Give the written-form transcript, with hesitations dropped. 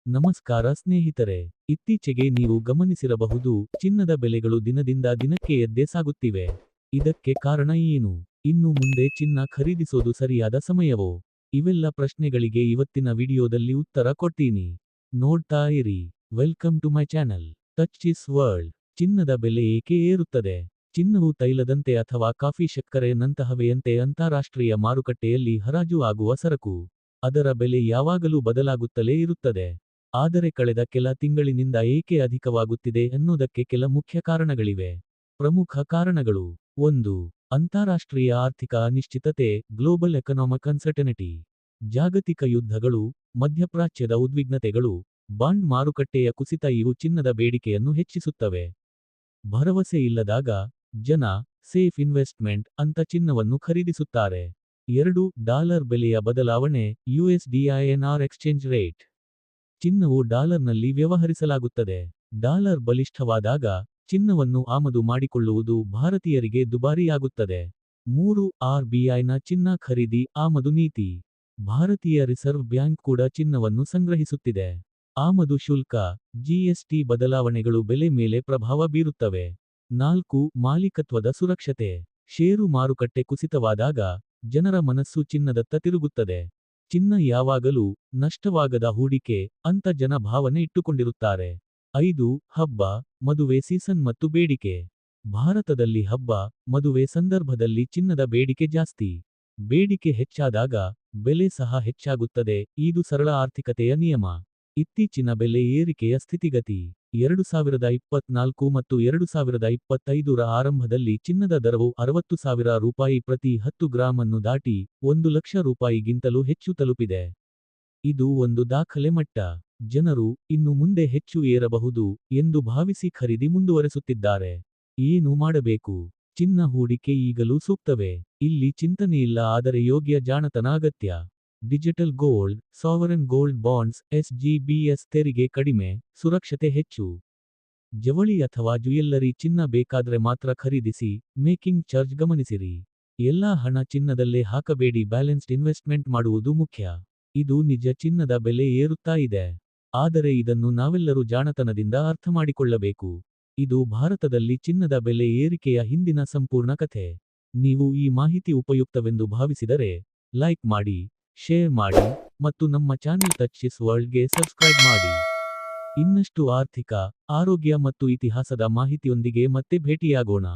ನಮಸ್ಕಾರ ಸ್ನೇಹಿತರೆ. ಇತ್ತೀಚೆಗೆ ನೀವು ಗಮನಿಸಿರಬಹುದು, ಚಿನ್ನದ ಬೆಲೆಗಳು ದಿನದಿಂದ ದಿನಕ್ಕೆ ಎದ್ದೇ ಸಾಗುತ್ತಿವೆ. ಇದಕ್ಕೆ ಕಾರಣ ಏನು? ಇನ್ನು ಮುಂದೆ ಚಿನ್ನ ಖರೀದಿಸೋದು ಸರಿಯಾದ ಸಮಯವೋ? ಇವೆಲ್ಲ ಪ್ರಶ್ನೆಗಳಿಗೆ ಇವತ್ತಿನ ವಿಡಿಯೋದಲ್ಲಿ ಉತ್ತರ ಕೊಡ್ತೀನಿ. ನೋಡ್ತಾ ಇರಿ. Welcome to my channel touch this world. ಚಿನ್ನದ ಬೆಲೆ ಏಕೆ ಏರುತ್ತದೆ? ಚಿನ್ನವು ತೈಲದಂತೆ ಅಥವಾ ಕಾಫಿ ಸಕ್ಕರೆಯಂತಹವೆಯಂತೆ ಅಂತಾರಾಷ್ಟ್ರೀಯ ಮಾರುಕಟ್ಟೆಯಲ್ಲಿ ಹರಾಜು ಆಗುವ ಸರಕು. ಅದರ ಬೆಲೆ ಯಾವಾಗಲೂ ಬದಲಾಗುತ್ತಲೇ ಇರುತ್ತದೆ. ಆದರೆ ಕಳೆದ ಕೆಲ ತಿಂಗಳಿನಿಂದ ಏಕೆ ಅಧಿಕವಾಗುತ್ತಿದೆ ಅನ್ನೋದಕ್ಕೆ ಕೆಲ ಮುಖ್ಯ ಕಾರಣಗಳಿವೆ. ಪ್ರಮುಖ ಕಾರಣಗಳು: 1. ಅಂತಾರಾಷ್ಟ್ರೀಯ ಆರ್ಥಿಕ ಅನಿಶ್ಚಿತತೆ, ಗ್ಲೋಬಲ್ ಎಕನಾಮಿಕ್ ಅನ್ಸರ್ಟನಿಟಿ. ಜಾಗತಿಕ ಯುದ್ಧಗಳು, ಮಧ್ಯಪ್ರಾಚ್ಯದ ಉದ್ವಿಗ್ನತೆಗಳು, ಬಾಂಡ್ ಮಾರುಕಟ್ಟೆಯ ಕುಸಿತ ಇವು ಚಿನ್ನದ ಬೇಡಿಕೆಯನ್ನು ಹೆಚ್ಚಿಸುತ್ತವೆ. ಭರವಸೆ ಇಲ್ಲದಾಗ ಜನ ಸೇಫ್ ಇನ್ವೆಸ್ಟ್ಮೆಂಟ್ ಅಂತ ಚಿನ್ನವನ್ನು ಖರೀದಿಸುತ್ತಾರೆ. 2. ಡಾಲರ್ ಬೆಲೆಯ ಬದಲಾವಣೆ, USD/INR ಎಕ್ಸ್ಚೇಂಜ್ ರೇಟ್. ಚಿನ್ನವು ಡಾಲರ್ನಲ್ಲಿ ವ್ಯವಹರಿಸಲಾಗುತ್ತದೆ. ಡಾಲರ್ ಬಲಿಷ್ಠವಾದಾಗ ಚಿನ್ನವನ್ನು ಆಮದು ಮಾಡಿಕೊಳ್ಳುವುದು ಭಾರತೀಯರಿಗೆ ದುಬಾರಿಯಾಗುತ್ತದೆ. 3. RBIನ ಚಿನ್ನ ಖರೀದಿ ಆಮದು ನೀತಿ. ಭಾರತೀಯ ರಿಸರ್ವ್ ಬ್ಯಾಂಕ್ ಕೂಡ ಚಿನ್ನವನ್ನು ಸಂಗ್ರಹಿಸುತ್ತಿದೆ. ಆಮದು ಶುಲ್ಕ, GST ಬದಲಾವಣೆಗಳು ಬೆಲೆ ಮೇಲೆ ಪ್ರಭಾವ ಬೀರುತ್ತವೆ. 4. ಮಾಲೀಕತ್ವದ ಸುರಕ್ಷತೆ. ಷೇರು ಮಾರುಕಟ್ಟೆ ಕುಸಿತವಾದಾಗ ಜನರ ಮನಸ್ಸು ಚಿನ್ನದತ್ತ ತಿರುಗುತ್ತದೆ. ಚಿನ್ನ ಯಾವಾಗಲೂ ನಷ್ಟವಾಗದ ಹೂಡಿಕೆ ಅಂತ ಜನ ಭಾವನೆ ಇಟ್ಟುಕೊಂಡಿರುತ್ತಾರೆ. 5. ಹಬ್ಬ, ಮದುವೆ ಸೀಸನ್ ಮತ್ತು ಬೇಡಿಕೆ. ಭಾರತದಲ್ಲಿ ಹಬ್ಬ, ಮದುವೆ ಸಂದರ್ಭದಲ್ಲಿ ಚಿನ್ನದ ಬೇಡಿಕೆ ಜಾಸ್ತಿ. ಬೇಡಿಕೆ ಹೆಚ್ಚಾದಾಗ ಬೆಲೆ ಸಹ ಹೆಚ್ಚಾಗುತ್ತದೆ. ಇದು ಸರಳ ಆರ್ಥಿಕತೆಯ ನಿಯಮ. ಇತ್ತೀಚಿನ ಬೆಲೆ ಏರಿಕೆಯ ಸ್ಥಿತಿಗತಿ. 2024 ಮತ್ತು 2025ರ ಆರಂಭದಲ್ಲಿ ಚಿನ್ನದ ದರವು 60,000 ರೂಪಾಯಿ ಪ್ರತಿ 10 ಗ್ರಾಂ ಅನ್ನು ದಾಟಿ 1 ಲಕ್ಷ ರೂಪಾಯಿಗಿಂತಲೂ ಹೆಚ್ಚು ತಲುಪಿದೆ. ಇದು ಒಂದು ದಾಖಲೆ ಮಟ್ಟ. ಜನರು ಇನ್ನು ಮುಂದೆ ಹೆಚ್ಚು ಏರಬಹುದು ಎಂದು ಭಾವಿಸಿ ಖರೀದಿ ಮುಂದುವರೆಸುತ್ತಿದ್ದಾರೆ. ಏನು ಮಾಡಬೇಕು? ಚಿನ್ನ ಹೂಡಿಕೆ ಈಗಲೂ ಸೂಕ್ತವೇ? ಇಲ್ಲಿ ಚಿಂತನೆಯಿಲ್ಲ, ಆದರೆ ಯೋಗ್ಯ ಜಾಣತನ ಅಗತ್ಯ. Digital gold, ಸಾವರನ್ gold bonds, SGBS. ತೆರಿಗೆ ಕಡಿಮೆ, ಸುರಕ್ಷತೆ ಹೆಚ್ಚು. ಜವಳಿ ಅಥವಾ ಜ್ಯುಯಲ್ಲರಿ ಚಿನ್ನ ಬೇಕಾದ್ರೆ ಮಾತ್ರ ಖರೀದಿಸಿ. ಮೇಕಿಂಗ್ ಚಾರ್ಜ್ ಗಮನಿಸಿರಿ. ಎಲ್ಲಾ ಹಣ ಚಿನ್ನದಲ್ಲೇ ಹಾಕಬೇಡಿ. ಬ್ಯಾಲೆನ್ಸ್ಡ್ ಇನ್ವೆಸ್ಟ್ಮೆಂಟ್ ಮಾಡುವುದು ಮುಖ್ಯ. ಇದು ನಿಜ, ಚಿನ್ನದ ಬೆಲೆ ಏರುತ್ತಾ ಇದೆ. ಆದರೆ ಇದನ್ನು ನಾವೆಲ್ಲರೂ ಜಾಣತನದಿಂದ ಅರ್ಥಮಾಡಿಕೊಳ್ಳಬೇಕು. ಇದು ಭಾರತದಲ್ಲಿ ಚಿನ್ನದ ಬೆಲೆ ಏರಿಕೆಯ ಹಿಂದಿನ ಸಂಪೂರ್ಣ ಕಥೆ. ನೀವು ಈ ಮಾಹಿತಿ ಉಪಯುಕ್ತವೆಂದು ಭಾವಿಸಿದರೆ ಲೈಕ್ ಮಾಡಿ, ಶೇರ್ ಮಾಡಿ ಮತ್ತು ನಮ್ಮ ಚಾನೆಲ್ ಟಚ್ ದಿಸ್ ವರ್ಲ್ಡ್ಗೆ ಸಬ್ಸ್ಕ್ರೈಬ್ ಮಾಡಿ. ಇನ್ನಷ್ಟು ಆರ್ಥಿಕ, ಆರೋಗ್ಯ ಮತ್ತು ಇತಿಹಾಸದ ಮಾಹಿತಿಯೊಂದಿಗೆ ಮತ್ತೆ ಭೇಟಿಯಾಗೋಣ.